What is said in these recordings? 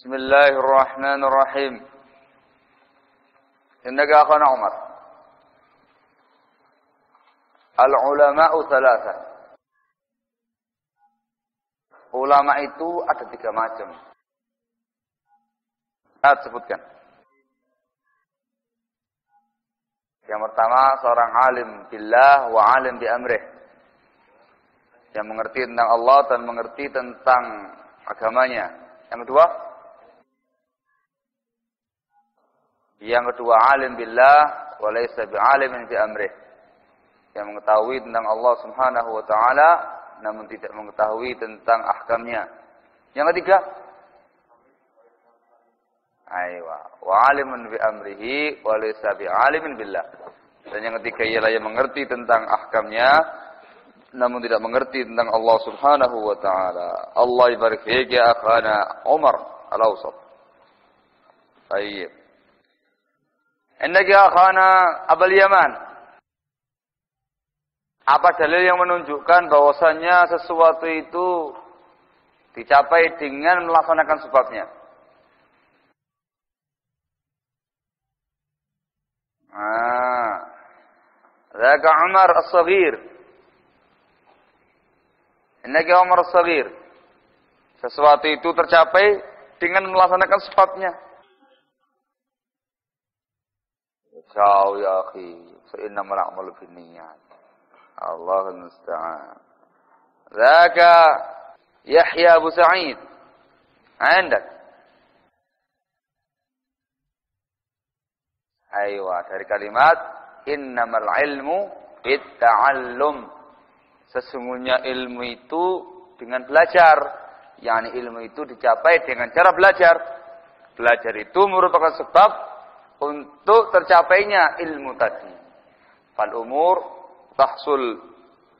Bismillahirrahmanirrahim. Innaka akhana Umar. Al-ulama'u thalatha. Ulama itu ada 3 macam. Saya sebutkan. Yang pertama, seorang alim billah wa alim bi amrih. Yang mengerti tentang Allah dan mengerti tentang agamanya. Yang kedua alim billah wa laysa bi alimin bi amrih. Yang mengetahui tentang Allah Subhanahu wa taala namun tidak mengetahui tentang ahkamnya. Yang ketiga, wa alimun bi amrihi wa laysa bi alimin billah. Dan yang ketiga ialah yang mengerti tentang ahkamnya namun tidak mengerti tentang Allah Subhanahu wa taala. Allah ibarik fik ya akhana Umar al-Awsat. Baik. Innaka akhana Abul Yaman. Apa dalil yang menunjukkan bahwasannya sesuatu itu dicapai dengan melaksanakan sebabnya? Zaka Umar as-Saghir. Innaka Umar as-Saghir. Sesuatu itu tercapai dengan melaksanakan sebabnya. Kau ya akhi, fa innamal a'malu binniyat. Allahul musta'an. Zaka Yahya Abu Sa'id. Andak. Aywa, dari kalimat innamal ilmu bitta'allum. Sesungguhnya ilmu itu dengan belajar. Yani ilmu itu dicapai dengan cara belajar. Belajar itu merupakan sebab untuk tercapainya ilmu tadi. Fal umur tahsul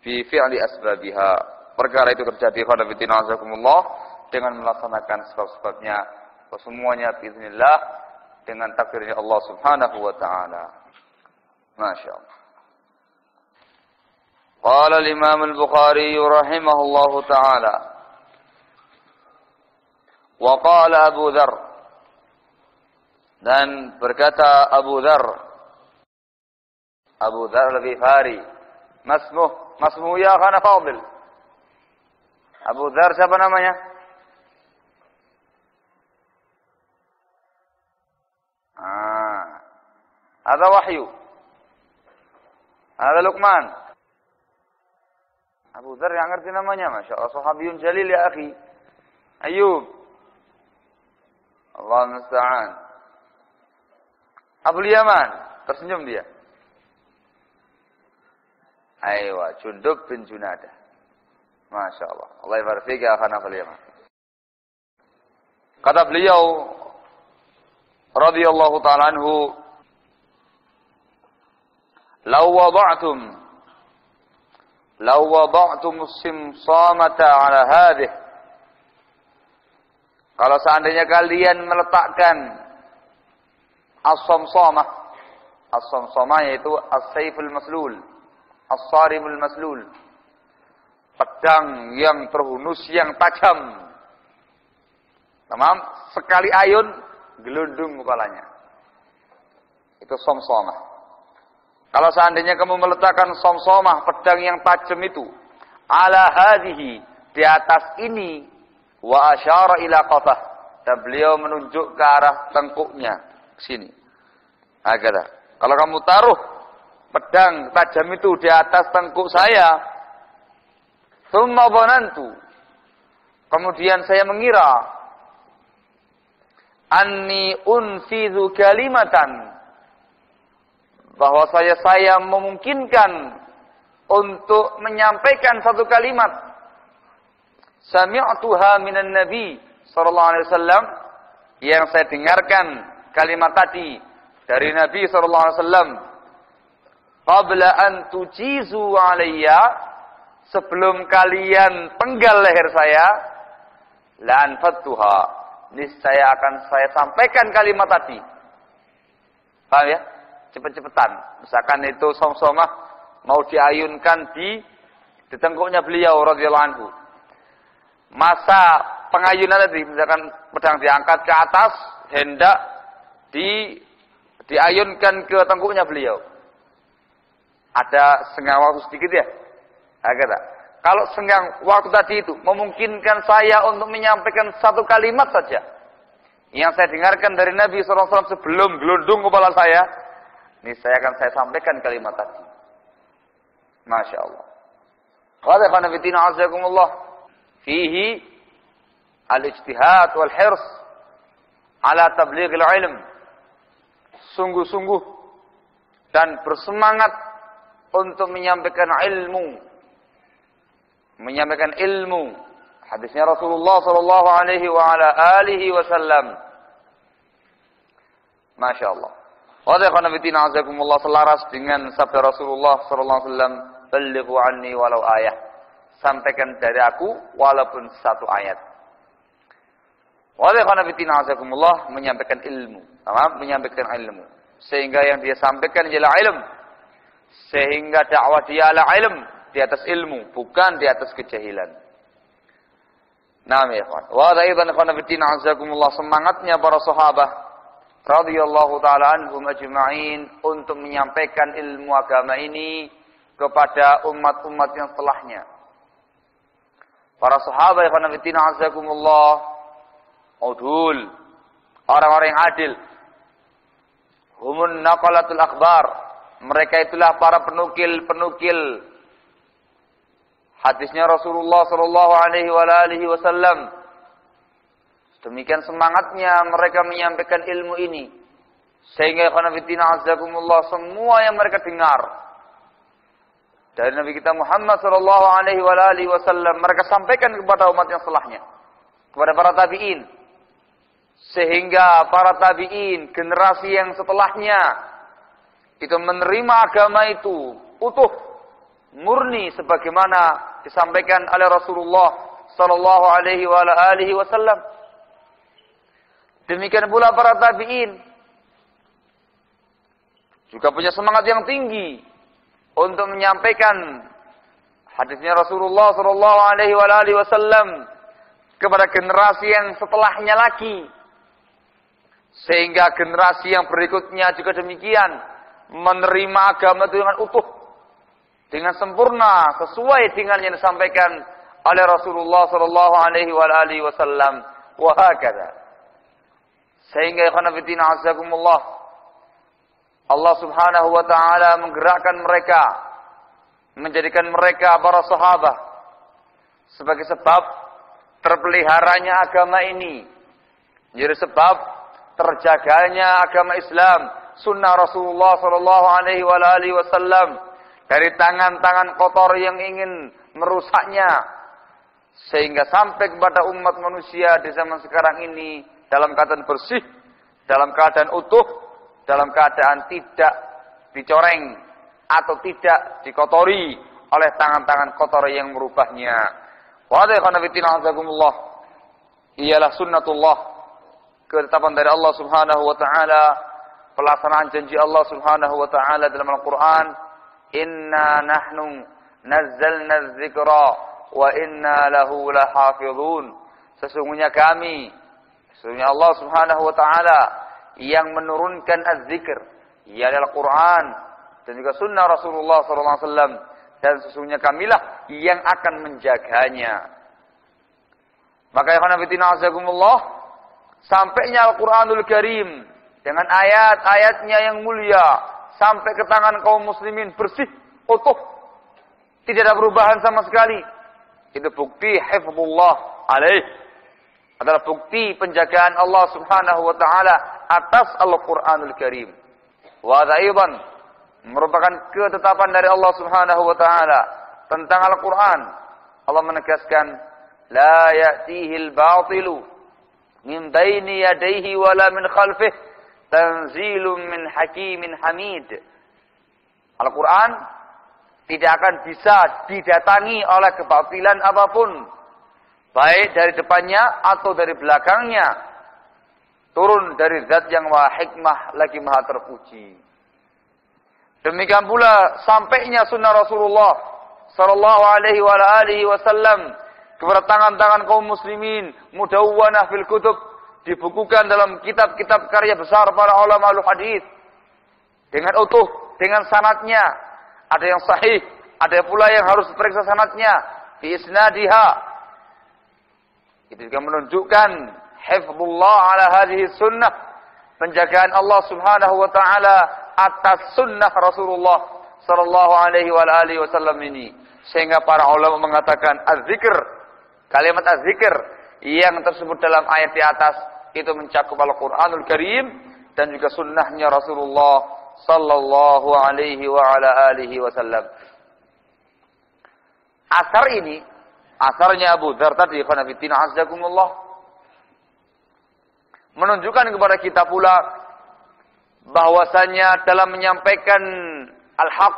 fi fi'li asbabiha. Perkara itu terjadi khana fitina azakumullah dengan melaksanakan sebab-sebabnya. Semuanya biiznillah dengan takdirnya Allah Subhanahu wa taala. Masyaallah. Qala al-Imam al-Bukhari rahimahullahu taala. Wa qala Abu Dzar. Dan berkata Abu Dzar al-Ghifari, Masmuh ya khana Fadil. Abu Dzar siapa namanya? Ada Wahyu. Ada Luqman. Abu Dzar yang ngerti namanya, Masya Allah, sahabiyun jalil ya akhi. Ayub. Allah musta'an. Abul Yaman, tersenyum dia. Aywa, Jundub bin Junadah. Masya Allah. Allah ibarik fik ya akhana Abul Yaman. Kata beliau radhiyallahu ta'ala anhu, law wada'tum simsamata ala hadih. Kalau seandainya kalian meletakkan as-samsamah. As-samsamah yaitu as-saiful maslul, as-sarimul maslul. Pedang yang terhunus, yang tajam. Tamam, sekali ayun gelundung kepalanya. Itu samsamah. Kalau seandainya kamu meletakkan samsamah, pedang yang tajam itu, ala hadhihi, di atas ini, wa asyara ila qafah, dan beliau menunjuk ke arah tengkuknya, ke sini. Agar kalau kamu taruh pedang tajam itu di atas tengkuk saya, tsumma dhanantu, kemudian saya mengira, anni unfidhu kalimatan, bahwa saya memungkinkan untuk menyampaikan satu kalimat, sami'tuha minan nabi sallallahu alaihi wasallam, yang saya dengarkan kalimat tadi dari Nabi sallallahu alaihi wasallam, qabla an tujizu alayya, sebelum kalian penggal leher saya, la anfattuha, niscaya akan saya sampaikan kalimat tadi. Paham ya? Cepet-cepetan. Misalkan itu samsamah mau diayunkan di tengkuknya beliau radhiyallahu anhu. Masa pengayunan tadi, misalkan pedang diangkat ke atas, hendak diayunkan ke tengkuknya beliau. Ada senggang waktu sedikit ya. Agak. Kalau senggang waktu tadi itu memungkinkan saya untuk menyampaikan satu kalimat saja yang saya dengarkan dari Nabi SAW sebelum gelundung kepala saya, ini saya akan sampaikan kalimat tadi. Masya Allah. Wa dhafana fitina azakumullah fihi al-ijtihad wal hirs ala tablighil ilm. Sungguh-sungguh dan bersemangat untuk menyampaikan ilmu. Menyampaikan ilmu. Hadisnya Rasulullah sallallahu alaihi wa ala alihi wasallam. Masya Allah. Wa dhaqana fitina azakumullah, selaras dengan sabda Rasulullah sallallahu alaihi wasallam, "Ballighu anni walau ayah." Sampaikan dari aku walaupun satu ayat. Wa dhaqana fitina azakumullah, menyampaikan ilmu. Menyampaikan ilmu. Sehingga yang dia sampaikan ialah ilmu. Sehingga dakwah dia adalah ilmu, di atas ilmu, bukan di atas kejahilan. Naam ya ikhwan. Wa aidan ikhwan fillah azakumullah, semangatnya para sahabat radhiyallahu taala anhum ajma'in untuk menyampaikan ilmu agama ini kepada umat-umat yang setelahnya. Para sahabat ikhwan fillah azakumullah udul, orang-orang yang adil. Humun naqalatul akhbar, mereka itulah para penukil-penukil hadisnya Rasulullah sallallahu alaihi wasallam. Demikian semangatnya mereka menyampaikan ilmu ini. Sehingga ikhwan fillah azakumullah, semua yang mereka dengar dari Nabi kita Muhammad sallallahu alaihi wasallam mereka sampaikan kepada umat yang setelahnya, kepada para tabi'in. Sehingga para tabi'in, generasi yang setelahnya itu menerima agama itu utuh, murni sebagaimana disampaikan oleh Rasulullah sallallahu alaihi wasallam. Demikian pula para tabi'in juga punya semangat yang tinggi untuk menyampaikan hadisnya Rasulullah sallallahu alaihi wasallam kepada generasi yang setelahnya lagi. Sehingga generasi yang berikutnya juga demikian menerima agama itu dengan utuh, dengan sempurna, sesuai dengan yang disampaikan oleh Rasulullah sallallahu alaihi wasallam. Wa hakadha. Sehingga ikhwan fillah azakumullah, Allah Subhanahu wa taala menggerakkan mereka, menjadikan mereka para sahabat sebagai sebab terpeliharanya agama ini, menjadi sebab terjaganya agama Islam, sunnah Rasulullah sallallahu alaihi wasallam dari tangan-tangan kotor yang ingin merusaknya, sehingga sampai kepada umat manusia di zaman sekarang ini dalam keadaan bersih, dalam keadaan utuh, dalam keadaan tidak dicoreng atau tidak dikotori oleh tangan-tangan kotor yang merubahnya. Wa hadza azakumullah, ialah sunnatullah, ketetapan dari Allah Subhanahu wa taala, pelaksanaan janji Allah Subhanahu wa taala dalam Al-Qur'an, "Inna nahnu nazzalna dzikra wa inna lahu lahafizun." Sesungguhnya Allah Subhanahu wa taala yang menurunkan az-zikr, yaitu Al-Qur'an dan juga sunnah Rasulullah sallallahu alaihi wasallam, dan sesungguhnya kamilah yang akan menjaganya. Maka ikhwan fillah azakumullah, sampainya Al-Qur'anul Karim dengan ayat-ayatnya yang mulia sampai ke tangan kaum muslimin bersih, utuh, tidak ada perubahan sama sekali. Itu bukti hifdzullah alaih, adalah bukti penjagaan Allah Subhanahu wa taala atas Al-Qur'anul Karim. Wa aidan merupakan ketetapan dari Allah Subhanahu wa taala tentang Al-Qur'an. Allah menegaskan, "La ya'tihil batilu min baini yadayhi wala min khalfih, tanzilun min hakimin hamid." Al-Quran tidak akan bisa didatangi oleh kebatilan apapun, baik dari depannya atau dari belakangnya, turun dari zat yang maha hikmah lagi maha terpuji. Demikian pula sampainya sunnah Rasulullah sallallahu alaihi wasallam kepada tangan-tangan kaum muslimin, mudawwanah fil kutub, dibukukan dalam kitab-kitab karya besar para ulama al-hadis dengan utuh, dengan sanadnya. Ada yang sahih, ada pula yang harus diperiksa sanadnya fi isnadiha. Itu juga menunjukkan hifdzullah ala hadhihi sunnah, penjagaan Allah Subhanahu wa taala atas sunnah Rasulullah sallallahu alaihi wa alihi wasallam ini. Sehingga para ulama mengatakan az-zikr, kalimat az-zikr yang tersebut dalam ayat di atas itu mencakup Al-Qur'anul Karim dan juga sunnahnya Rasulullah sallallahu alaihi wa ala alihi wasallam. Asar ini, asarnya Abu Dzar tadi, khanafitina azzakumullah, menunjukkan kepada kita pula bahwasanya dalam menyampaikan al-haq,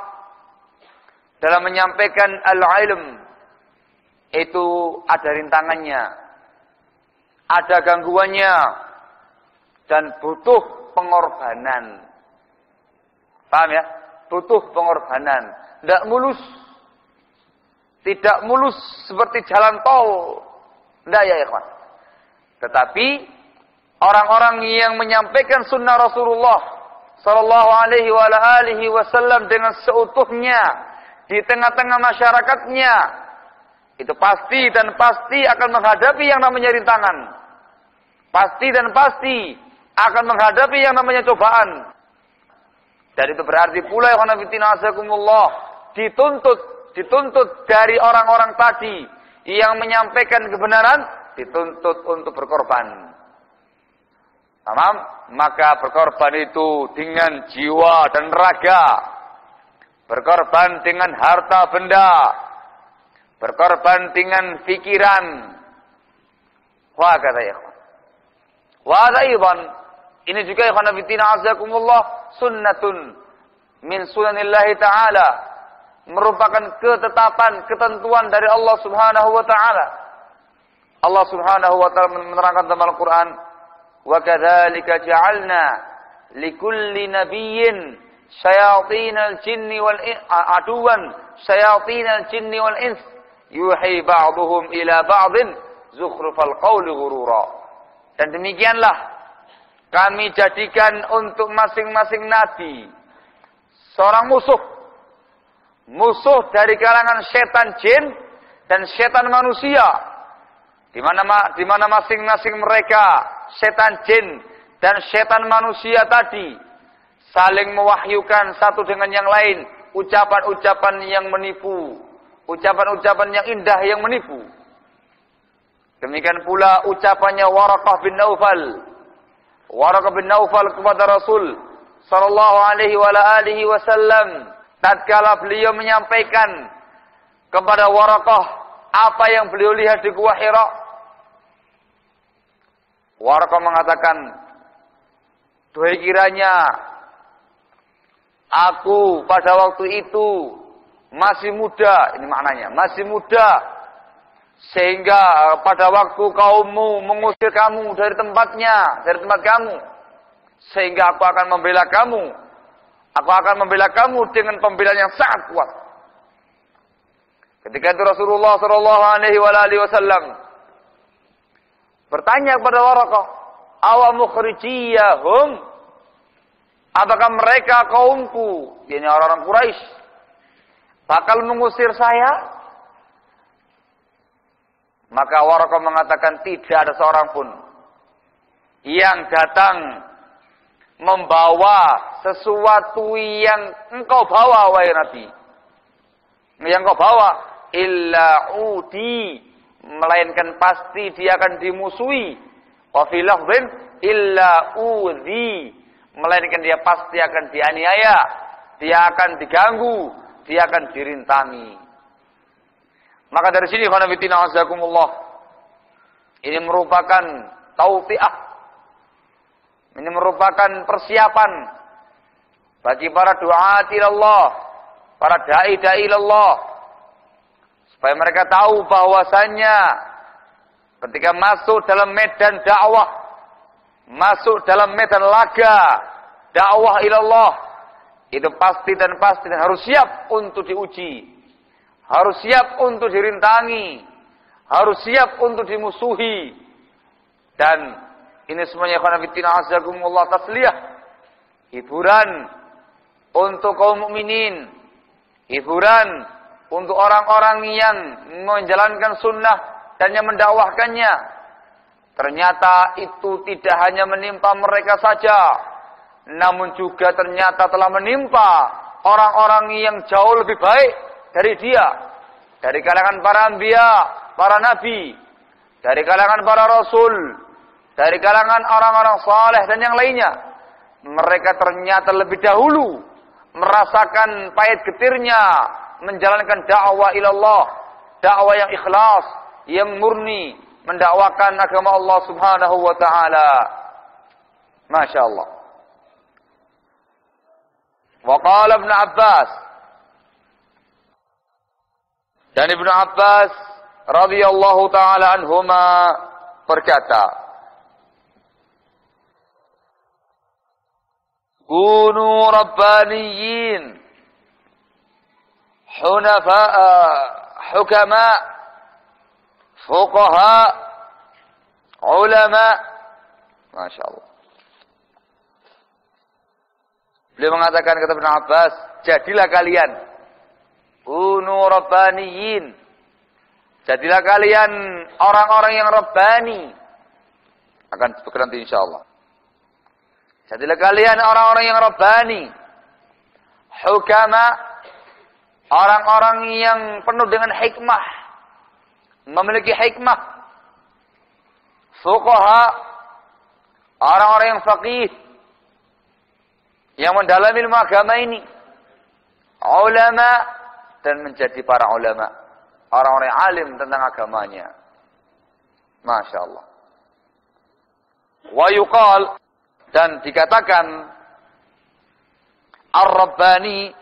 dalam menyampaikan al-ilm, itu ada rintangannya, ada gangguannya, dan butuh pengorbanan. Paham ya? Butuh pengorbanan. Tidak mulus. Tidak mulus seperti jalan tol. Tidak ya ikhwan. Tetapi orang-orang yang menyampaikan sunnah Rasulullah sallallahu alaihi wa alihi wasallam dengan seutuhnya di tengah-tengah masyarakatnya, itu pasti dan pasti akan menghadapi yang namanya rintangan. Pasti dan pasti akan menghadapi yang namanya cobaan. Dan itu berarti pula ya khanafitina azakumullah, dituntut dari orang-orang tadi yang menyampaikan kebenaran, dituntut untuk berkorban. Tamam? Maka berkorban itu dengan jiwa dan raga, berkorban dengan harta benda, berkorban dengan pikiran. Wah kata ya. Wa aidan, ini juga ya khanafitina azakumullah, sunnatun min sunanillahi ta'ala, merupakan ketetapan, ketentuan dari Allah Subhanahu wa ta'ala. Allah Subhanahu wa ta'ala menerangkan dalam Al-Quran, wa kadzalika ja'alna likulli nabiyyin syayatinal jinni wal aduwan syayatinal jinni wal ins yuhi ba'duhum ila ba'din zukhrufal qawli ghurura. Dan demikianlah kami jadikan untuk masing-masing nabi seorang musuh. Musuh dari kalangan setan jin dan setan manusia. Di mana masing-masing mereka, setan jin dan setan manusia tadi, saling mewahyukan satu dengan yang lain ucapan-ucapan yang menipu, ucapan-ucapan yang indah yang menipu. Demikian pula ucapannya Waraqah bin Naufal. Waraqah bin Naufal kepada Rasul sallallahu alaihi wa alihi wasallam tatkala beliau menyampaikan kepada Waraqah apa yang beliau lihat di Gua Hira. Waraqah mengatakan, "Duhai kiranya aku pada waktu itu masih muda," ini maknanya, masih muda, sehingga pada waktu kaummu mengusir kamu dari tempatnya, dari tempat kamu, sehingga aku akan membela kamu. Aku akan membela kamu dengan pembelaan yang sangat kuat. Ketika itu Rasulullah sallallahu alaihi wasallam bertanya kepada Waraqah, "Awa mukhrijiyahum?" Apakah mereka kaumku, yakni orang-orang Quraisy, bakal mengusir saya? Maka Waraqah mengatakan, tidak ada seorang pun yang datang membawa sesuatu yang engkau bawa, wahai Nabi. Yang engkau bawa, illa udi, melainkan pasti dia akan dimusuhi. Wa fi lafdhin illa udhi, melainkan dia pasti akan dianiaya, dia akan diganggu, dia akan dirintangi. Maka dari sini khanafitina azakumullah, ini merupakan taufiah, ini merupakan persiapan bagi para du'at ilallah, para da'i ilallah, supaya mereka tahu bahwasannya ketika masuk dalam medan dakwah, masuk dalam medan laga dakwah ilallah, itu pasti dan harus siap untuk diuji, harus siap untuk dirintangi, harus siap untuk dimusuhi. Dan ini semuanya khonafittina azakumullah tasliyah, hiburan untuk kaum mukminin, hiburan untuk orang-orang yang menjalankan sunnah dan yang mendakwahkannya. Ternyata itu tidak hanya menimpa mereka saja, namun juga ternyata telah menimpa orang-orang yang jauh lebih baik dari dia, dari kalangan para anbiya, para nabi, dari kalangan para rasul, dari kalangan orang-orang saleh dan yang lainnya. Mereka ternyata lebih dahulu merasakan pahit getirnya menjalankan dakwah ilallah, dakwah yang ikhlas, yang murni, mendakwakan agama Allah Subhanahu wa taala. Masya Allah. Wa qala Ibnu Abbas, dan Ibnu Abbas radhiyallahu taala anhuma berkata, kunu rabbaniyin hunafa'a hukama fuqaha ulama. Masya Allah. Beliau mengatakan, kata Ibnu Abbas, jadilah kalian kunu rabbaniyin, jadilah kalian orang-orang yang rabbani. Akan disebutkan nanti insyaallah. Jadilah kalian orang-orang yang rabbani, hukama, orang-orang yang penuh dengan hikmah, memiliki hikmah, fuqaha, orang-orang yang faqih, yang mendalami ilmu agama ini, ulama, dan menjadi para ulama, orang-orang yang alim tentang agamanya. Masya Allah. Wa yuqal, dan dikatakan ar-rabbani,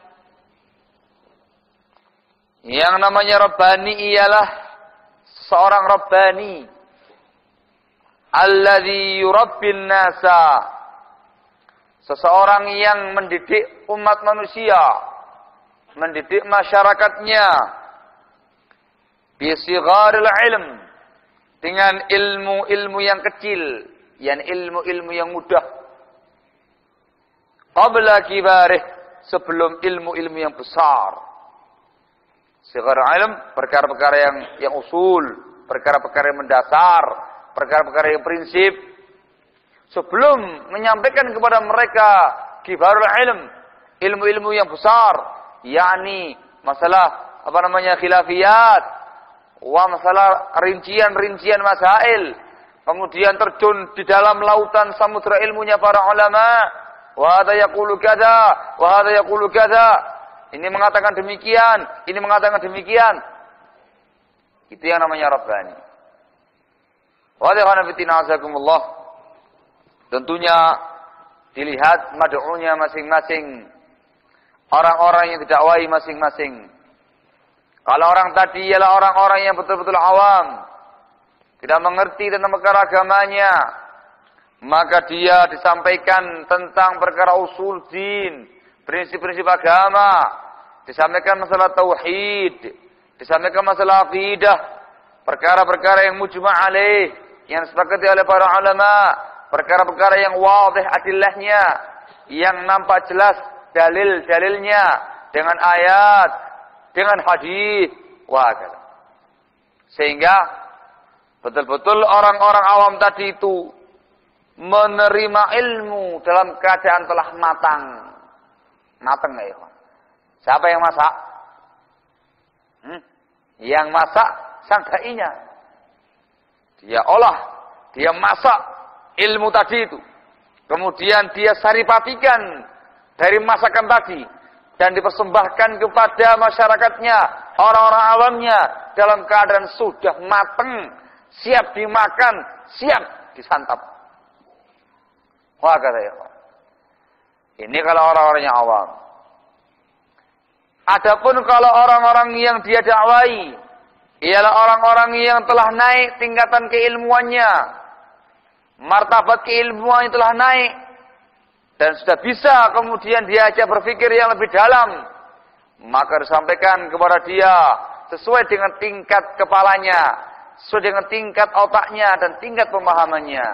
yang namanya rabbani ialah seorang rabbani alladzi yurabbin nasa, seseorang yang mendidik umat manusia, mendidik masyarakatnya bisigharil ilm, dengan ilmu-ilmu yang kecil, yang ilmu-ilmu yang mudah, qabla kibarih, sebelum ilmu-ilmu yang besar. Sighar ilm, perkara-perkara yang usul, perkara-perkara yang mendasar, perkara-perkara yang prinsip. Sebelum menyampaikan kepada mereka kibarul ilm, ilmu-ilmu yang besar, yakni masalah khilafiyat, masalah rincian-rincian masail, kemudian terjun di dalam lautan samudra ilmunya para ulama. Wa hadza yaqulu kadza, wa hadza yaqulu kadza. Ini mengatakan demikian, ini mengatakan demikian. Itu yang namanya rabbani. Wa hadza fitina azakumullah. Tentunya dilihat mad'unya masing-masing, orang-orang yang didakwahi masing-masing. Kalau orang tadi ialah orang-orang yang betul-betul awam, tidak mengerti tentang perkara agamanya, maka dia disampaikan tentang perkara usul din, prinsip-prinsip agama, disampaikan masalah tauhid, disampaikan masalah akidah, perkara-perkara yang mujma' alaih, yang disepakati oleh para ulama, perkara-perkara yang wadih adillahnya, yang nampak jelas dalil-dalilnya dengan ayat, dengan hadis, wahakala. Sehingga betul-betul orang-orang awam tadi itu menerima ilmu dalam keadaan telah matang. Matang ya, siapa yang masak? Yang masak sang dai-nya. Dia olah, dia masak ilmu tadi itu. Kemudian dia saripatikan dari masakan tadi dan dipersembahkan kepada masyarakatnya, orang-orang awamnya, dalam keadaan sudah matang, siap dimakan, siap disantap. Wah, kata ya. Ini kalau orang-orang yang awam. Adapun kalau orang-orang yang dia dakwai, ialah orang-orang yang telah naik tingkatan keilmuannya, martabat keilmuan telah naik, dan sudah bisa kemudian diajak berpikir yang lebih dalam, maka disampaikan kepada dia sesuai dengan tingkat kepalanya, sesuai dengan tingkat otaknya dan tingkat pemahamannya.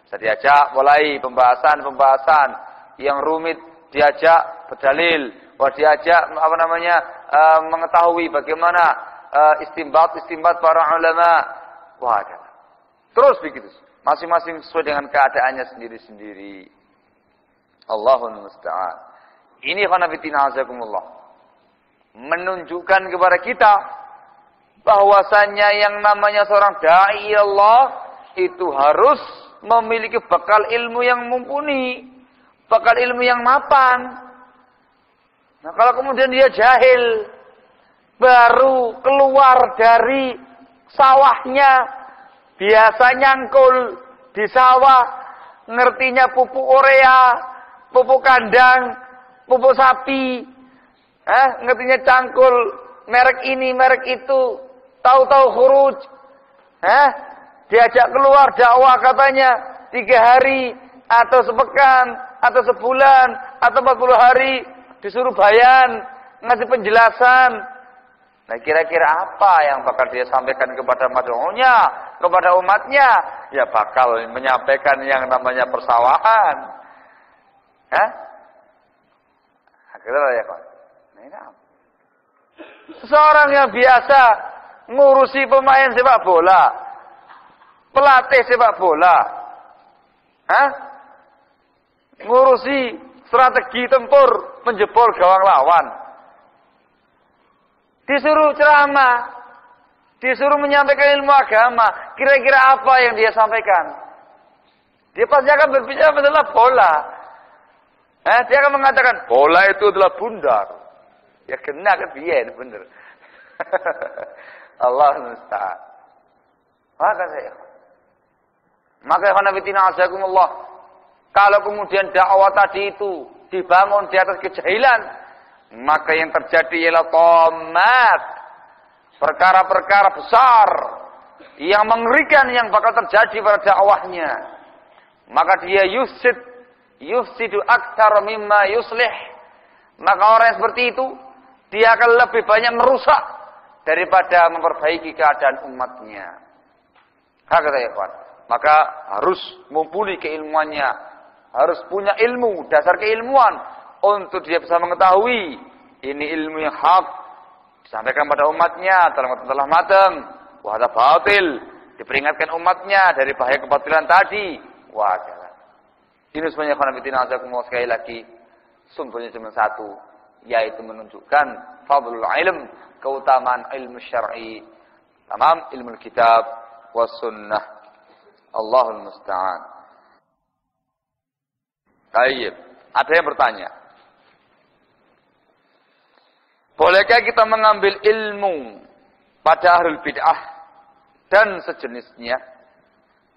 Bisa diajak mulai pembahasan-pembahasan yang rumit, diajak berdalil, diajak mengetahui bagaimana istinbat para ulama. Terus begitu. Masing-masing sesuai dengan keadaannya sendiri-sendiri. Allahul musta'an. Ini khanafitina azakumullah. Menunjukkan kepada kita bahwasannya yang namanya seorang dai Allah itu harus memiliki bekal ilmu yang mumpuni, bekal ilmu yang mapan. Nah, kalau kemudian dia jahil, baru keluar dari sawahnya, biasa nyangkul di sawah, ngertinya pupuk urea, pupuk kandang, pupuk sapi, ngertinya cangkul, merek ini, merek itu, tahu-tahu khuruj, diajak keluar dakwah katanya 3 hari, atau sepekan, atau sebulan, atau 40 hari, disuruh bayan, ngasih penjelasan. Nah, kira-kira apa yang bakal dia sampaikan kepada mad'unya, kepada umatnya? Ya bakal menyampaikan yang namanya persawahan. Akhirnya ya kan. Nah, seseorang yang biasa ngurusi pemain sepak bola, pelatih sepak bola, ngurusi strategi tempur menjebol gawang lawan, disuruh ceramah, disuruh menyampaikan ilmu agama, kira-kira apa yang dia sampaikan? Dia pasti akan berbicara masalah bola. Dia akan mengatakan bola itu adalah bundar. Ya kena ke biyen bener. Allah musta'an. Maka khanafitina azakumullah, kalau kemudian dakwah tadi itu dibangun di atas kejahilan, maka yang terjadi ialah tomat, perkara-perkara besar yang mengerikan yang bakal terjadi pada dakwahnya. Maka dia yufsidu aktsar mimma yuslih. Maka orang yang seperti itu, dia akan lebih banyak merusak daripada memperbaiki keadaan umatnya. Hakata ya kawan. Maka harus mumpuni keilmuannya, harus punya ilmu, dasar keilmuan untuk dia bisa mengetahui ini ilmu yang hak disampaikan pada umatnya telah matang, wahada batil, diperingatkan umatnya dari bahaya kebatilan tadi. Wah, jangan. Ini semuanya khanafitina azakumullah, sekali lagi sumbernya cuma satu, yaitu menunjukkan fadlul ilm, keutamaan ilmu syar'i, tamam ilmu kitab was sunnah. Allahul musta'an. Baik, ada yang bertanya, bolehkah kita mengambil ilmu pada ahlul bid'ah dan sejenisnya?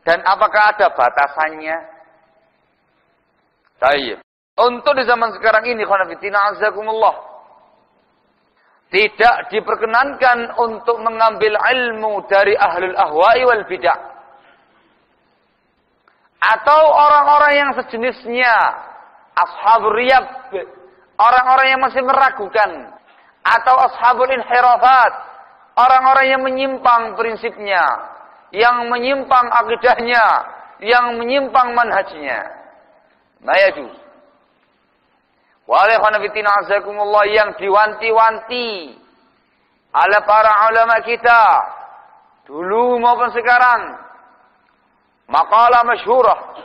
Dan apakah ada batasannya? Baik. Untuk di zaman sekarang ini, khanafitina azakumullah, tidak diperkenankan untuk mengambil ilmu dari ahlul ahwa'i wal bid'ah atau orang-orang yang sejenisnya, ashabul riyab, orang-orang yang masih meragukan, atau ashabul inhirafat, orang-orang yang menyimpang prinsipnya, yang menyimpang akidahnya, yang menyimpang manhajnya. Mayajuz. Walai khanafitina azakumullah, yang diwanti-wanti oleh para ulama kita dulu maupun sekarang. Maqalah masyhurah,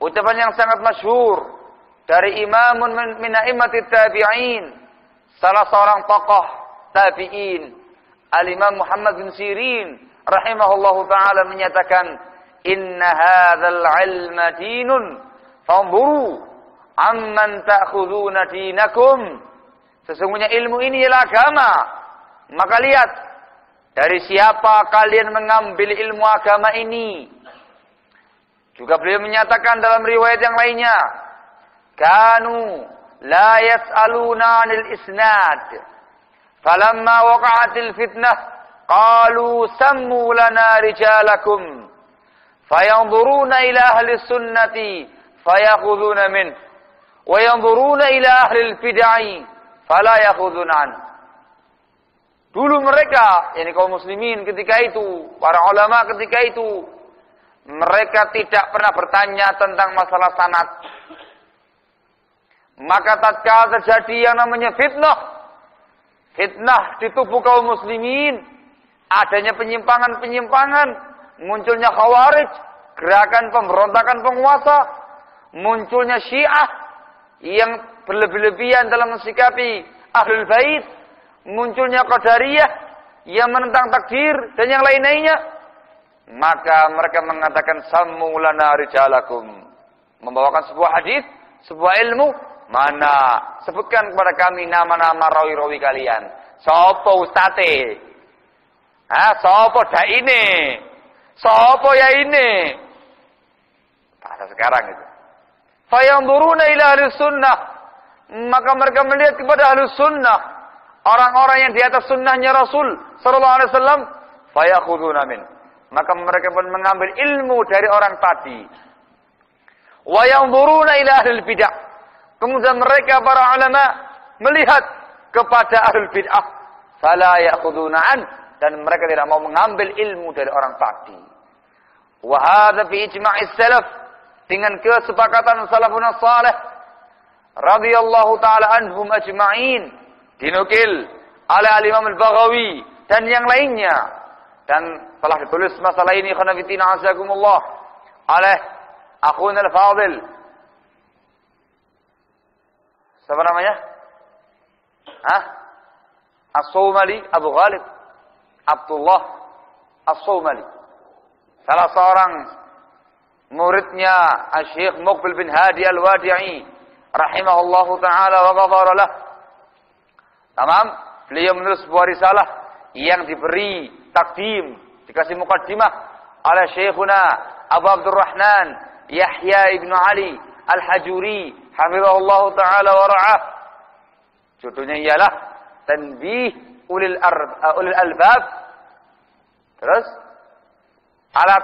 ucapan yang sangat masyhur dari imamun min a'immatit tabi'in, salah seorang tokoh tabi'in, al-Imam Muhammad bin Sirin rahimahullahu taala menyatakan, inna hadzal ilma dinun fanzuru amman ta'khuduna dinakum. Sesungguhnya ilmu ini ialah agama, maka lihat dari siapa kalian mengambil ilmu agama ini. Juga beliau menyatakan dalam riwayat yang lainnya, kanu la yas'aluna 'anil isnad, falamma waqa'atil fitnah qalu sammu lana rijalakum, fayanzuruna ila ahli sunnati fayakhuduna min, wa yanzuruna ila ahli al-bid'ah fala yakhuduna an. Dulu mereka, yani kaum muslimin ketika itu, para ulama ketika itu, mereka tidak pernah bertanya tentang masalah sanad. Maka tatkala terjadi yang namanya fitnah di tubuh kaum muslimin, adanya penyimpangan-penyimpangan, munculnya khawarij, gerakan pemberontakan penguasa, munculnya Syiah yang berlebih-lebihan dalam mensikapi Ahlul Bait, munculnya Qadariyah yang menentang takdir dan yang lain-lainnya, maka mereka mengatakan sammu lana rijalakum, membawakan sebuah hadis, sebuah ilmu, mana sebutkan kepada kami nama-nama rawi-rawi kalian. Sopo ustate? Sopo daine? Sopo ya ini? Bahasa sekarang itu. Fayanzuruna ila ahli sunnah, maka mereka melihat kepada ahli sunnah, orang-orang yang di atas sunnahnya Rasul sallallahu alaihi wasallam, fayakhuduna min, maka mereka pun mengambil ilmu dari orang tadi. Wa yanzuruna ila ahli bidah, kemudian mereka para ulama melihat kepada ahli bid'ah, fala ya'khuduna an, dan mereka tidak mau mengambil ilmu dari orang tadi. Wa hadza fi ijma'is salaf, dengan kesepakatan salafun salih radhiyallahu taala anhum ajma'in, dinukil oleh Al-Imam Al-Baghawi dan yang lainnya, dan telah ditulis masalah ini khanafitina azakumullah oleh akhuna al-fadil, siapa namanya? As-Sawmali, Abu Ghalib Abdullah As-Sawmali, salah seorang muridnya Syekh Muqbil bin Hadi Al-Wadi'i rahimahullahu ta'ala wa ghafara lah. Tamam, beliau menulis sebuah risalah yang diberi takdim, dikasih muqaddimah oleh Syekhuna Abu Abdurrahman Yahya ibn Ali Al-Hajuri hafizahullahu ta'ala wa ra'ah. Judulnya ialah Tanbih ulil albab, terus ala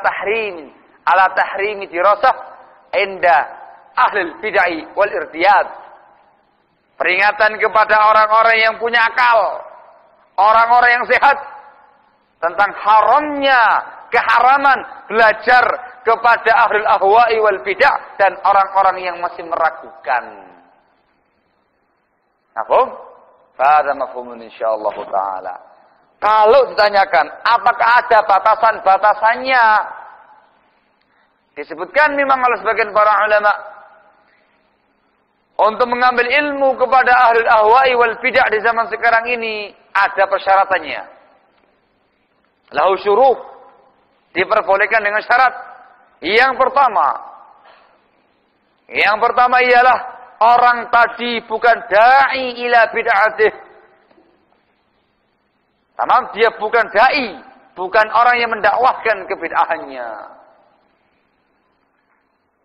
tahrimi dirasah inda ahlil bid'ah wal irtiyad. Peringatan kepada orang-orang yang punya akal, orang-orang yang sehat, tentang haramnya, keharaman belajar kepada ahlul ahwa'i wal bid'ah dan orang-orang yang masih meragukan. Mafhum? Fahadha mafhumun insyaallah ta'ala. Kalau ditanyakan apakah ada batasan-batasannya, disebutkan memang oleh sebagian para ulama, untuk mengambil ilmu kepada ahlul ahwa'i wal bid'ah di zaman sekarang ini ada persyaratannya. Lahu syuruh, diperbolehkan dengan syarat. Yang pertama ialah orang tadi bukan da'i ila bid'atih. Tamam, dia bukan da'i, bukan orang yang mendakwahkan kebid'ahannya.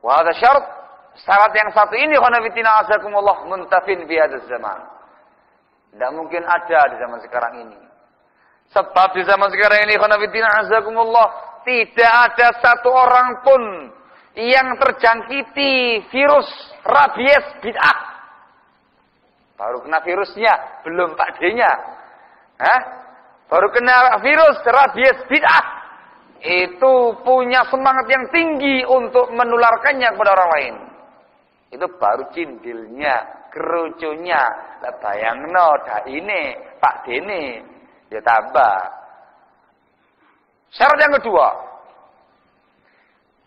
Wa hadha syarat yang satu ini khanafitina azakumullah muntafin fi hadzal zaman. Tidak mungkin ada di zaman sekarang ini. Sebab di zaman sekarang ini khanafitina azakumullah tidak ada satu orang pun yang terjangkiti virus rabies bid'ah. Baru kena virusnya, belum Pak D-nya. Baru kena virus rabies bid'ah. Itu punya semangat yang tinggi untuk menularkannya kepada orang lain. Itu baru cindilnya, kerucunya. Lah bayangno dak ini, Pak Dene, ya tambah. Syarat yang kedua,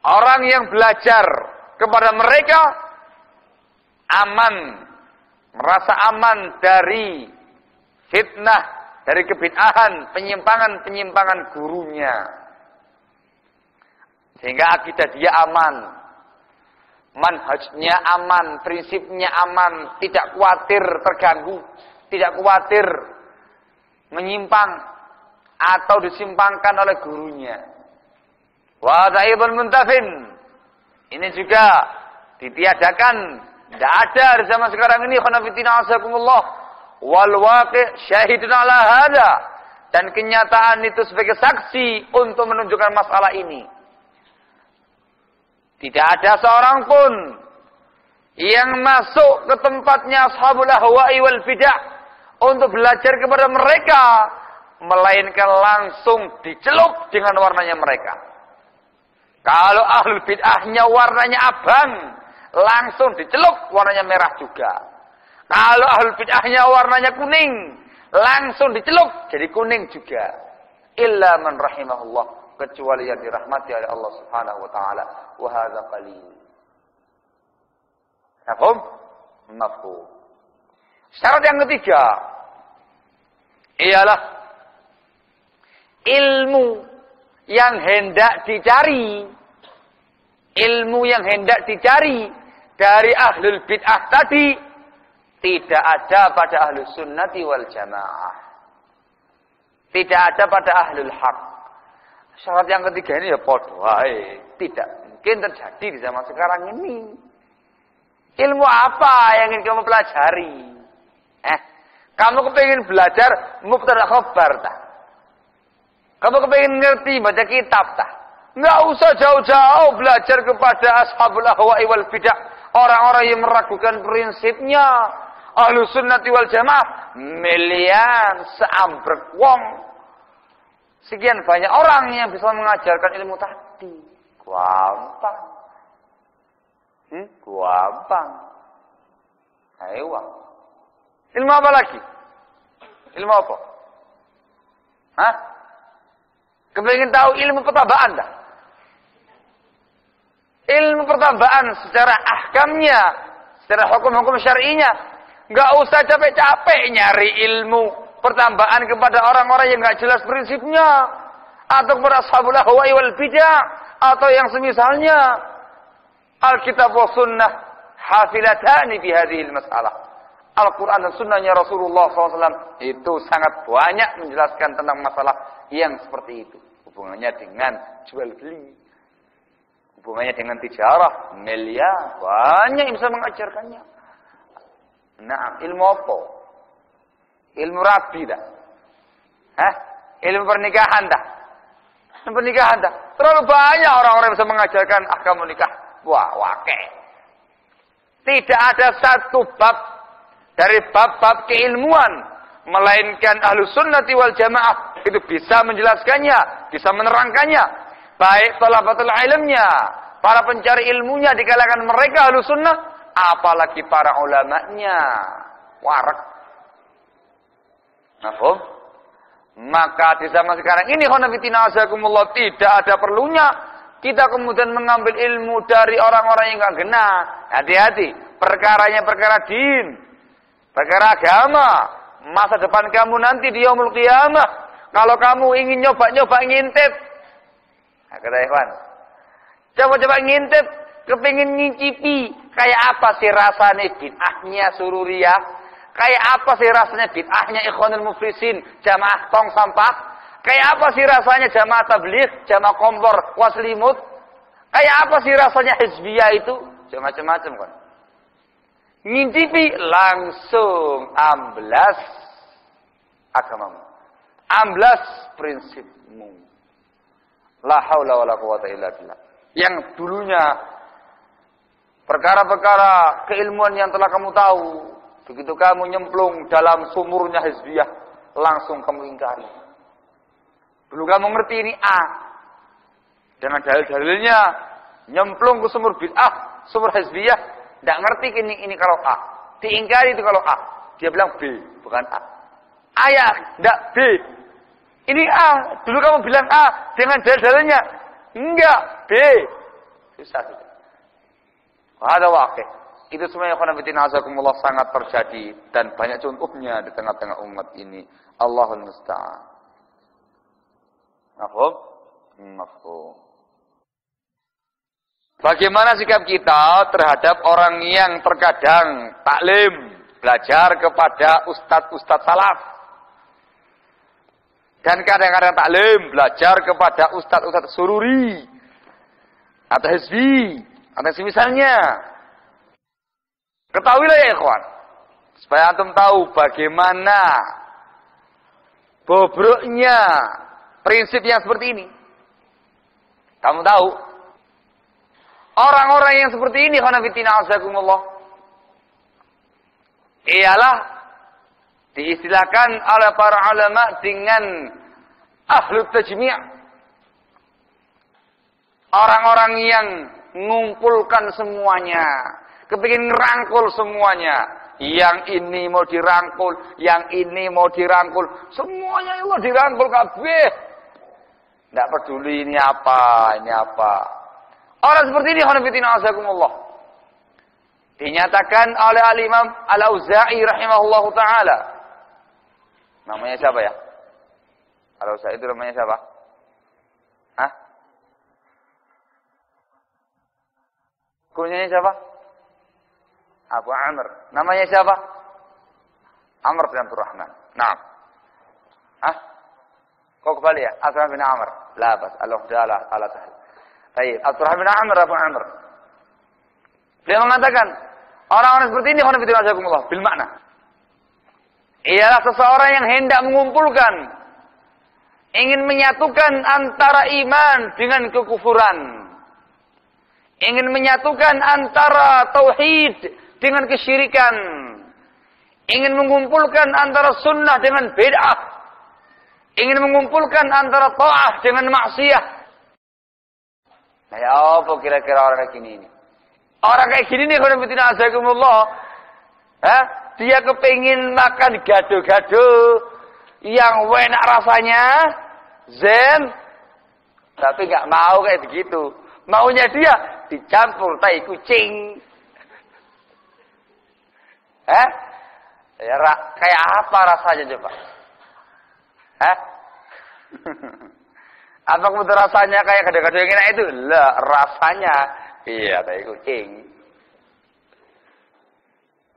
orang yang belajar kepada mereka aman, merasa aman dari fitnah, dari kebid'ahan, penyimpangan-penyimpangan gurunya. Sehingga akidah dia aman, manhajnya aman, prinsipnya aman, tidak khawatir terganggu, tidak khawatir menyimpang atau disimpangkan oleh gurunya. Wa ta'ibul muntafin, ini juga ditiadakan, tidak ada di zaman sekarang ini. Khanafitina azakumullah wal waqi' syahidun ala hada, dan kenyataan itu sebagai saksi untuk menunjukkan masalah ini. Tidak ada seorang pun yang masuk ke tempatnya ashabul ahwa'i wal bid'ah untuk belajar kepada mereka melainkan langsung dicelup dengan warnanya mereka. Kalau ahlul bid'ahnya warnanya abang, langsung dicelup warnanya merah juga. Kalau ahlul bid'ahnya warnanya kuning, langsung dicelup jadi kuning juga. Illa man rahimahullah, kecuali yang dirahmati oleh Allah Subhanahu wa taala. Wa hadza qalil. Paham? Mafhum. Syarat yang ketiga ialah ilmu yang hendak dicari. Ilmu yang hendak dicari dari ahlul bid'ah tadi tidak ada pada ahlus sunnati wal jamaah. Tidak ada pada ahlul haq. Syarat yang ketiga ini ya podo wae, tidak mungkin terjadi di zaman sekarang ini. Ilmu apa yang ingin kamu pelajari? Kamu kepingin belajar mubtada khabar tak? Kamu kepingin ngerti baca kitab tak? Nggak usah jauh-jauh belajar kepada ashabul ahwa'i wal bid'ah, orang-orang yang meragukan prinsipnya. Ahlus sunnati wal jamaah milian seambrek wong. Sekian banyak orang yang bisa mengajarkan ilmu tadi. Gampang. Gampang. Ayo. Ilmu apa lagi? Ilmu apa? Hah? Kepingin tahu ilmu pertambahan dah? Ilmu pertambahan secara ahkamnya, secara hukum-hukum syar'inya, nggak usah capek-capek nyari ilmu pertambahan kepada orang-orang yang nggak jelas prinsipnya, atau kepada ashabul ahwa'i wal bid'ah, atau yang semisalnya. Alkitab wa sunnah hafilatani fi hadhil masalah. Al-Quran dan sunnahnya Rasulullah SAW itu sangat banyak menjelaskan tentang masalah yang seperti itu. Hubungannya dengan jual beli, hubungannya dengan tijarah, miliar, banyak yang bisa mengajarkannya. Nah, ilmu apa? Ilmu rabi dah. Ilmu pernikahan dah. Ilmu pernikahan dah. Terlalu banyak orang-orang yang bisa mengajarkan ahkam nikah. Wah, wakil. Tidak ada satu bab dari bab-bab keilmuan, melainkan ahlus sunnati wal jamaah itu bisa menjelaskannya, bisa menerangkannya. Baik talabatul ilmnya, para pencari ilmunya di kalangan mereka ahlus sunnah, apalagi para ulamanya. Warak. Nafhum? Maka di zaman sekarang ini khonafidina azakumullah tidak ada perlunya kita kemudian mengambil ilmu dari orang-orang yang enggak genah. Hati-hati, perkaranya perkara din, perkara agama, masa depan kamu nanti di yaumul qiyamah. Kalau kamu ingin nyoba-nyoba ngintip, kata Ikhwan, coba-coba ngintip, kepingin ngicipi, kayak apa sih rasanya bid'ahnya sururiyah, kayak apa sih rasanya bid'ahnya ikhwanul muflisin, jamaah tong sampah, kayak apa sih rasanya jamaah tabligh, jamaah kompor waslimut, kayak apa sih rasanya hizbiyah itu, macam-macam kan. Ngincipi langsung amblas agamamu, amblas prinsipmu. La haula wala quwata illa billah. Yang dulunya perkara-perkara keilmuan yang telah kamu tahu, begitu kamu nyemplung dalam sumurnya hizbiyah, langsung kamu ingkari. Dulu kamu ngerti ini A, dengan dalil-dalilnya, nyemplung ke sumur bid'ah, sumur hizbiyah, tidak ngerti ini kalau A. Diingkari itu kalau A. Dia bilang B, bukan A. Ayah, tidak B. Ini A. Dulu kamu bilang A dengan dalil-dalilnya. Enggak, B. Susah. Ada wakil. Itu semuanya khonafidina azakumullah sangat terjadi. Dan banyak contohnya di tengah-tengah umat ini. Allahul musta'an. Mafhum? Mafhum. Bagaimana sikap kita terhadap orang yang terkadang taklim, belajar kepada ustadz-ustadz salaf, dan kadang-kadang taklim, belajar kepada ustadz-ustadz sururi, atau hizbi, atau semisalnya. Ketahuilah ya ikhwan, supaya antum tahu bagaimana bobroknya prinsip yang seperti ini. Kamu tahu? Orang-orang yang seperti ini, khonafidina azakumullah, ialah Diistilahkan oleh para ulama dengan ahlu tajmi'. Orang-orang yang mengumpulkan semuanya, kepingin ngerangkul semuanya. Yang ini mau dirangkul, yang ini mau dirangkul, semuanya Allah dirangkul kabeh. Tidak peduli ini apa, ini apa. Orang seperti ini khonafidina azakumullah. Dinyatakan oleh al-Imam Al-Auza'i rahimahullah ta'ala. Namanya siapa ya? Al-Auza'i itu namanya siapa? Hah? Kunyanya siapa? Abu Amr. Namanya siapa? Amr bin Abdurrahman. Nah. Hah? Kau kembali ya? Abdurrahman bin Amr. La bas. Allah ta'ala sahil. Baik. Abdurrahman bin Amr, Abu Amr. Dia mengatakan, orang-orang seperti ini, khonafidina azakumullah, bil makna. Ialah seseorang yang hendak mengumpulkan, ingin menyatukan antara iman dengan kekufuran. Ingin menyatukan antara tauhid dengan kesyirikan. Ingin mengumpulkan antara sunnah dengan bid'ah. Ingin mengumpulkan antara ta'ah dengan maksiat. Nah, ya apa kira-kira orang kayak gini ini? Orang kayak gini nih, khonafidina azakumullah, dia kepingin makan gado-gado yang enak rasanya, zen, tapi nggak mau kayak begitu. Maunya dia dicampur tai kucing. Ya, kayak apa rasanya coba? Apa kemudian rasanya kayak gado-gado yang enak itu? Lah, rasanya iya tai kucing.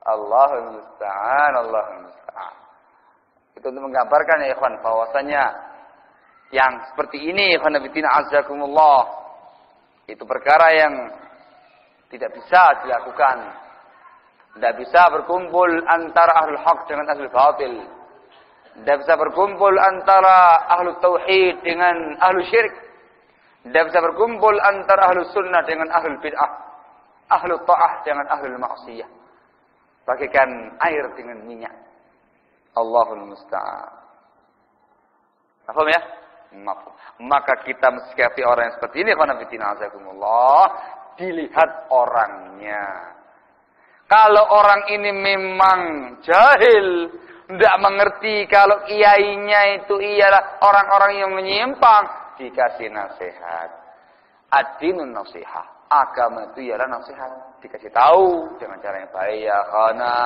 Allahul musta'an, Allahul musta'an. Itu untuk menggambarkan ya ikhwan, bahwasanya yang seperti ini, ikhwan fillah azakumullah, itu perkara yang tidak bisa dilakukan. Tidak bisa berkumpul antara ahlul haq dengan ahlul batil. Tidak bisa berkumpul antara ahlul tauhid dengan ahlul syirik. Tidak bisa berkumpul antara ahlul sunnah dengan ahlul bid'ah. Ahlul ta'ah dengan ahlul maksiyah. Bagaikan air dengan minyak. Allahul musta'an. Paham ya? Maka kita mensikapi orang yang seperti ini, khonafidina azakumullah, dilihat orangnya. Kalau orang ini memang jahil, tidak mengerti kalau kiainya itu ialah orang-orang yang menyimpang, dikasih nasihat. Ad-dinun nasihah. Agama itu ialah nasihat. Dikasih tahu dengan cara yang baik, ya khana,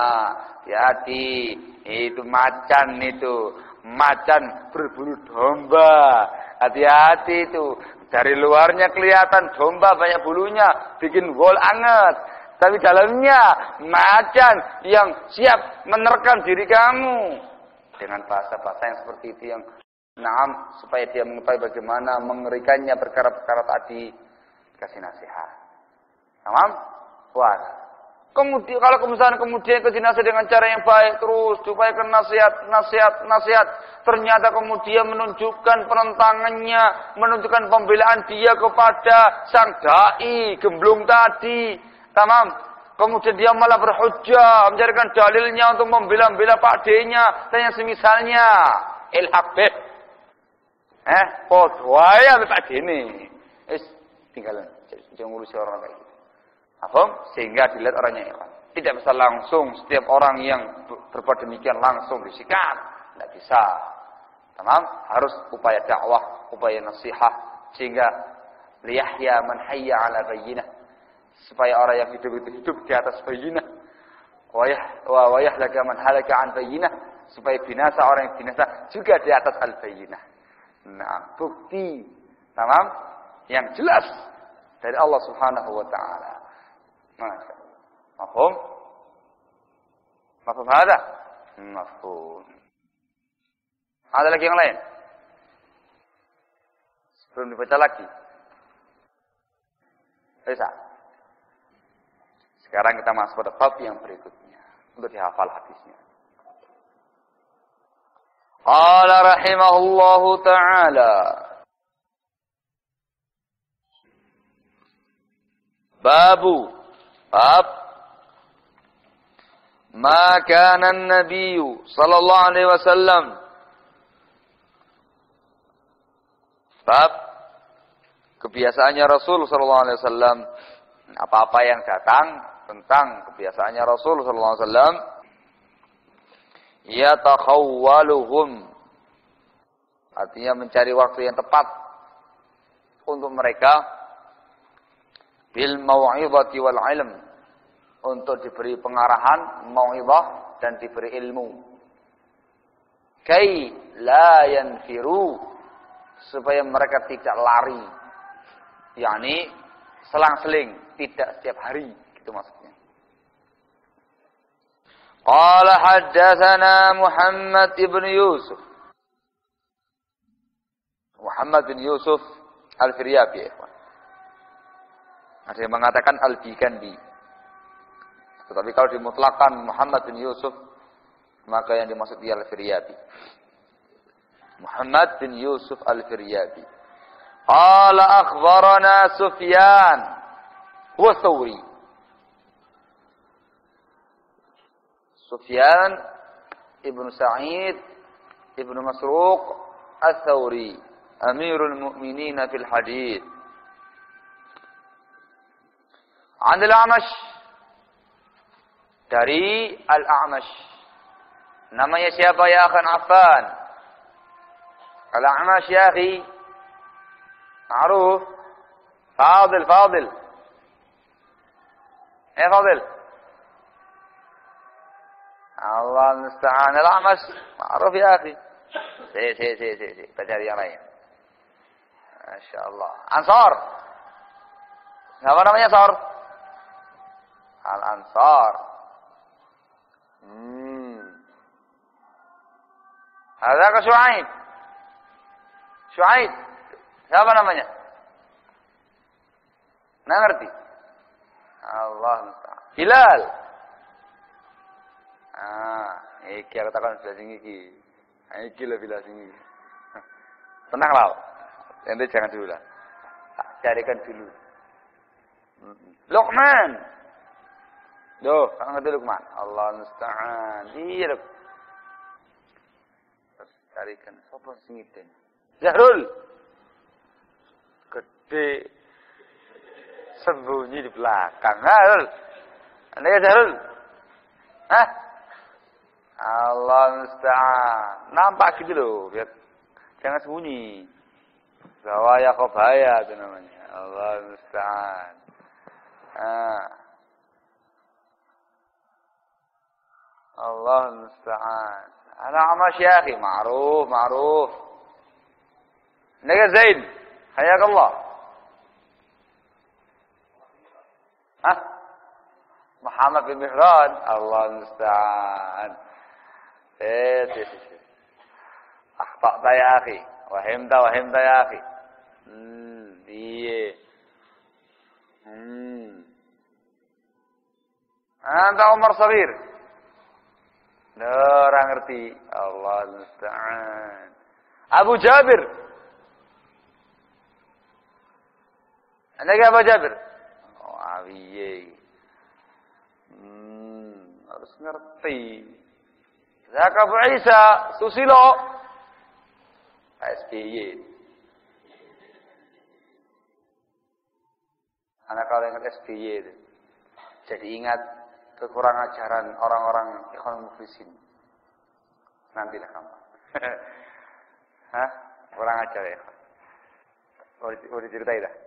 hati-hati. Itu macan itu. Macan berbulu domba. Hati-hati itu. Dari luarnya kelihatan domba banyak bulunya, bikin wol anget. Tapi dalamnya macan yang siap menerkam diri kamu. Dengan bahasa-bahasa yang seperti itu yang naam, supaya dia mengetahui bagaimana mengerikannya perkara-perkara tadi. Kasih nasihat. Naam? Wah. Kemudian kalau kemudian kasih nasihat dengan cara yang baik terus, diupayakan nasihat. Ternyata kemudian menunjukkan penentangannya, menunjukkan pembelaan dia kepada sang dai gemblung tadi. Tamam. Kemudian dia malah berhujjah, mencarikan dalilnya untuk membela-bela Pak D-nya dan yang semisalnya. Ilhaq bih. Podwaya Pak D ini. Tinggalan. Jangan ngurusi orang kayak gitu. Paham? Sehingga dilihat orangnya ikhwan. Tidak bisa langsung setiap orang yang berbuat demikian langsung disikat. Tidak bisa. Tamam? Harus upaya dakwah, upaya nasihat, sehingga liyahya man hayya ala bayyinah. Supaya orang yang hidup itu hidup di atas bayyinah. Wa yahlaka man halaka an bayyinah. Supaya binasa orang yang binasa juga di atas al-bayyinah. Nah, bukti. Tamam? Yang jelas dari Allah Subhanahu wa taala. Mafhum? Mafhum ada? Mafhum. Ada lagi yang lain? Sebelum dibaca lagi. Bisa. Sekarang kita masuk pada bab yang berikutnya untuk dihafal hadisnya. Qala rahimahullahu ta'ala. Bab Ma kana an-nabiy sallallahu alaihi wasallam. Bab kebiasaannya Rasul sallallahu alaihi wasallam. Apa-apa yang datang tentang kebiasaannya Rasul sallallahu alaihi wasallam, yatakhawwaluhum, artinya mencari waktu yang tepat untuk mereka, bil mau'izati wal ilm, untuk diberi pengarahan, mau'izah, dan diberi ilmu. Kai la yanfiru, supaya mereka tidak lari, yakni selang-seling, tidak setiap hari, gitu maksudnya. Qala haddatsana Muhammad ibn Yusuf. Muhammad bin Yusuf Al-Firyabi. Ada yang mengatakan Al-Bikandi. Tetapi kalau dimutlakan Muhammad bin Yusuf, maka yang dimaksud dia Al-Firyabi. Muhammad bin Yusuf Al-Firyabi. Qala akhbarana Sufyan wa Thawri. Sufyan ibn Sa'id ibn Masruq Al-Thawri, Amirul Mu'minin fil Hadith. An Al-A'mash, dari Al-A'mash. Namanya siapa ya akhan Affan? Al-A'mash ya akhi. معروف. فاضل ايه فاضل. الله المستعان. الأعمش معروف يا أخي. سي بجاري عليا ما شاء الله. Ansar. Siapa namanya Ansar? Al-Ansar. Ada ke Shu'aib? Siapa namanya? Nggak ngerti. Allah musta'an. Bilal. Iki aku takkan belas iki. Iki lah belas ini. Tenanglah. Ente jangan dulu lah. Carikan dulu. Luqman. Duh, kamu ngerti Luqman? Allah musta'an. Iya. Carikan. Siapa sing itu? Zahrul. Gede sembunyi di belakang. Harul, anda ya Harul? Hah? Allah musta'an. Nampak gitu loh, biar jangan sembunyi. Zawaya Qobaya itu namanya. Allah musta'an. Allah musta'an. Al-A'mash ya akhi, ma'ruf. Anda Zaid. حياك الله. محمد بن مهران. الله المستعان. أخطأت يا أخي. وهمت يا أخي. أنت عمر صغير. Orang ngerti. Allah المستعان. Abu Jabir. Anda ke Abu Jabir? Oh, awiye. Harus ngerti. Zaka Abu Isa, Susilo. SBY. Anak kalau ingat SBY itu. Jadi ingat kekurangan ajaran orang-orang Ikhwan Muflisin. Nantilah kamu. Hah? Kurang ajar ya. Mau diceritain dah.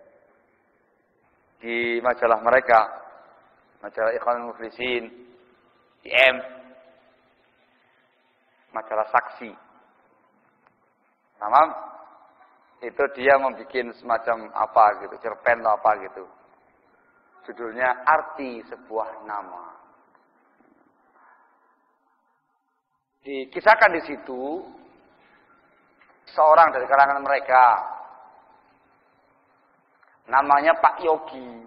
Di majalah mereka, majalah Ikhwan Muflisin, IM, majalah Saksi. Namam, itu dia membuat semacam apa gitu, cerpen atau apa gitu. Judulnya Arti Sebuah Nama. Dikisahkan di situ seorang dari kalangan mereka. Namanya Pak Yogi.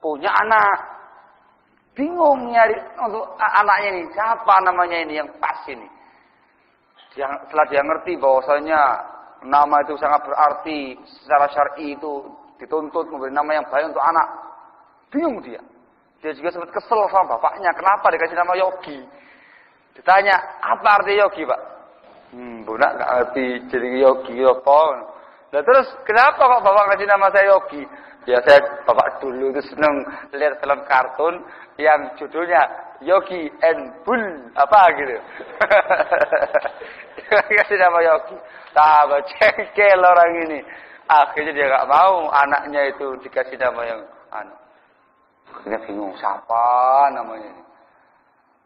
Punya anak. Bingung nyari untuk anaknya ini. Siapa namanya ini yang pas ini. Setelah dia ngerti bahwasanya nama itu sangat berarti. Secara syar'i itu dituntut memberi nama yang baik untuk anak. Bingung dia. Dia juga sempat kesel sama bapaknya. Kenapa dikasih nama Yogi? Ditanya, apa arti Yogi, Pak? Bunak nggak ngerti jadi Yogi apa. Nah terus kenapa kok bapak kasih nama saya Yogi? Ya bapak dulu itu seneng lihat film kartun yang judulnya Yogi and Bull apa gitu. Kasih nama Yogi. Tambah cengkel orang ini. Akhirnya dia nggak mau anaknya itu dikasih nama yang akhirnya bingung siapa namanya ini.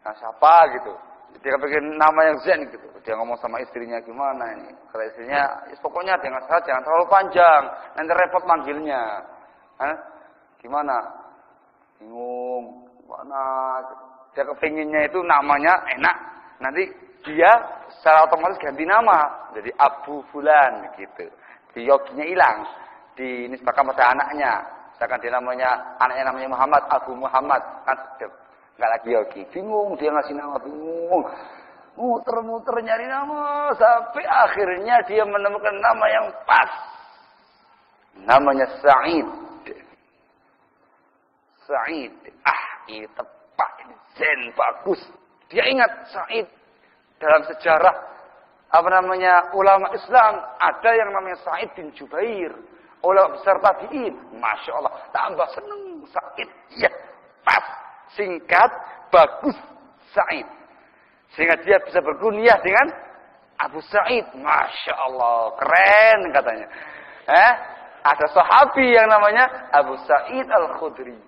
Nah siapa gitu. Dia pengen nama yang zen gitu. Dia ngomong sama istrinya gimana ini. Kata istrinya, pokoknya dengan syarat jangan terlalu panjang. Nanti repot manggilnya. Gimana? Bingung. Gimana? Dia kepinginnya itu namanya enak. Nanti dia secara otomatis ganti nama. Jadi Abu Fulan gitu. Di Yoginya hilang. Dinisbahkan pada anaknya. Misalkan dia anaknya namanya Muhammad, Abu Muhammad. Kan nggak lagi Yogi. Bingung dia ngasih nama, bingung. Muter-muter nyari nama. Sampai akhirnya dia menemukan nama yang pas. Namanya Sa'id. Sa'id. Ini tepat. Ini zen, bagus. Dia ingat Sa'id. Dalam sejarah ulama Islam. Ada yang namanya Sa'id bin Jubair. Ulama besar tabi'in. Masya Allah. Tambah seneng Sa'id. Ya, pas. Singkat, bagus, Sa'id. Sehingga dia bisa berkunyah dengan Abu Sa'id. Masya Allah, keren katanya. Ada sahabi yang namanya Abu Sa'id Al-Khudri.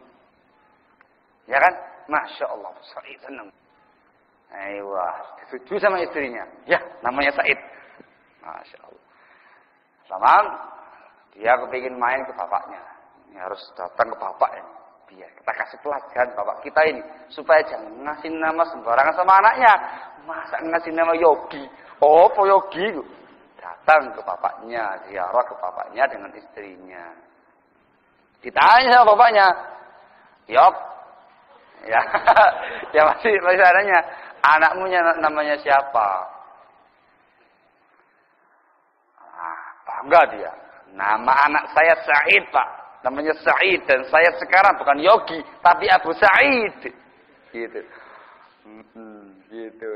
Ya kan? Masya Allah, Abu Sa'id senang. Aiyah, setuju sama istrinya. Ya, namanya Sa'id. Masya Allah. Sama, dia kepingin main ke bapaknya. Ini harus datang ke bapak ini. Biar kita kasih pelajaran bapak kita ini supaya jangan ngasih nama sembarangan sama anaknya. Masa ngasih nama Yogi? Oh, apa Yogi? Datang ke bapaknya, ziarah ke bapaknya dengan istrinya. Ditanya sama bapaknya, Yok, ya, ya masih adanya. Anakmu namanya siapa? Bangga dia. Nama anak saya Sa'id, Pak. Namanya Sa'id dan saya sekarang bukan Yogi tapi Abu Sa'id gitu. Gitu.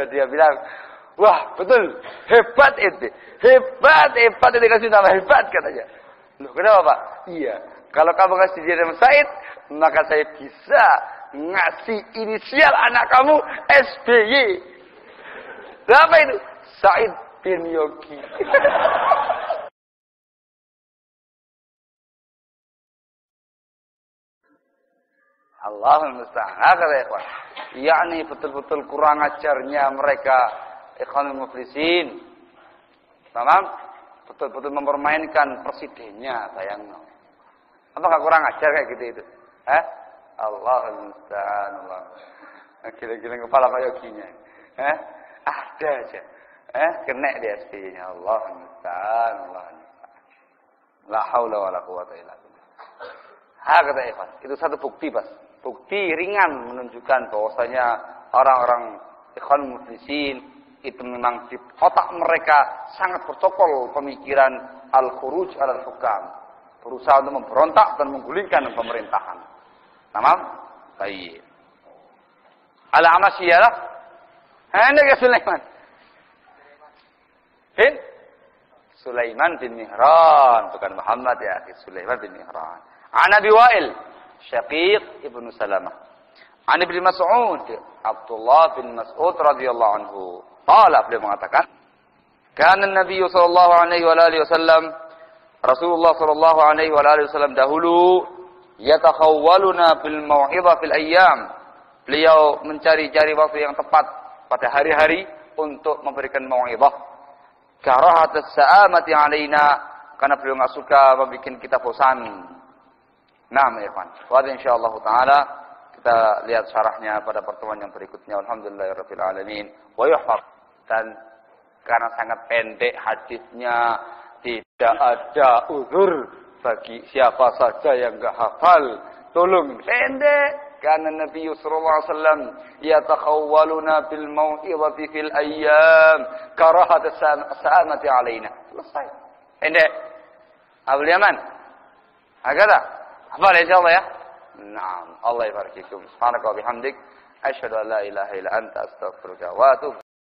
Dia bilang, wah betul, hebat itu dikasih nama hebat katanya. Loh kenapa Pak? Iya, kalau kamu kasih dia nama Sa'id maka saya bisa ngasih inisial anak kamu SBY. Berapa itu? Sa'id bin Yogi. Allahul musta'an. Kata ikhwan. Yakni betul-betul kurang ajarnya mereka ikhwanul muflisin. Paham? Betul-betul mempermainkan presidennya, bayangno. Apakah kurang ajar kayak gitu itu? Allahul musta'an. Allah. Gila-gila kepala kayak yoginya. Ada aja. Kena di SPY-nya. Allahul musta'an. Allahul musta'an. La haula wala quwata illa billah. Kata ikhwan. Itu satu bukti, Pas. Bukti ringan menunjukkan bahwasanya orang-orang ikhwan muflisin itu memang di otak mereka sangat bercokol pemikiran al-khuruj al-hukam, berusaha untuk memberontak dan menggulingkan pemerintahan. Tamam? Baik. Al-Amashi ialah Anda Sulaiman. Sulaiman bin Mihran, bukan Muhammad ya, Sulaiman bin Mihran. An Abi Wa'il Syaqiq ibnu Salamah. An Ibnu Mas'ud, Abdullah bin Mas'ud radhiyallahu anhu. Beliau mengatakan, kana Nabi sallallahu alaihi wasallam, Rasulullah sallallahu alaihi wasallam dahulu yatakhawwaluna bil mau'izah fil ayyam. Beliau mencari-cari waktu yang tepat pada hari-hari untuk memberikan mau'izah. Karahat as-sa'amati alaina, karena beliau enggak suka membuat kita bosan. Nah, ya ikhwan. Wa insyaallah taala kita lihat syarahnya pada pertemuan yang berikutnya. Alhamdulillahirabbil alamin. Wa yuhfaz. Dan karena sangat pendek hadisnya, tidak ada uzur bagi siapa saja yang enggak hafal. Tolong pendek. Karena Nabi sallallahu alaihi wasallam yatakhawwaluna bil mau'izati fil ayyam karahat as-sa'amati alaina. Selesai. Pendek. Abul Yaman. Agak hafal insyaallah ya. Naam. Allah yabarik fikum. Subhanaka wa bihamdik. Asyhadu an la ilaha illa anta astaghfiruka wa atubu